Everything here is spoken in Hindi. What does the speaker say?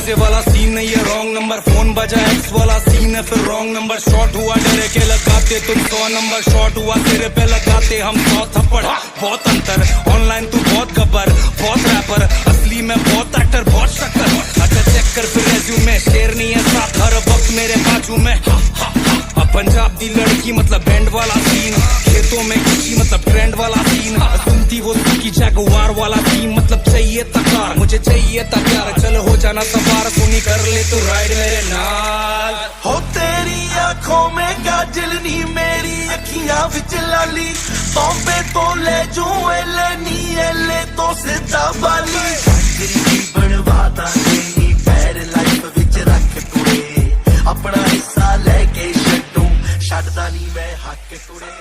डीजे वाला सीन नहीं है रॉन्ग नंबर, फोन बजा एक्स वाला सीन है फिर रॉन्ग नंबर। शॉर्ट हुआ डरे के लगाते तुम 100 नंबर, शॉर्ट हुआ तेरे पे लगाते हम 100 थप्पड़। बहुत अंतर, ऑनलाइन तू बहुत गब्बर, बहुत रैपर, असली में बहुत एक्टर, बहुत शक्कर। अच्छा चेक कर फिर रेज्यूमे, शेर नहीं है साथ हर वक्त मेरे बाजू में। पंजाब दी लड़की मतलब बैंड वाला सीन, खेतों में किसी मतलब ट्रेंड वाला सीन, सुनती वो की जगवार वाला सीन मतलब चाहिए तकार, मुझे चाहिए तकार। चल हो जाना सवार, सुनी कर ले तू राइड मेरे नाल। हो तेरी आंखों में काजल नी, मेरी अखियां विच लाली, बॉम्बे तो ले जू एले नी, एले तो सीधा बाली। तेरी बनवाता नी पैर लाइफ विच रख कुड़े, अपना हिस्सा लेके छड्डू, छड्डदा नी मैं हक कुड़े।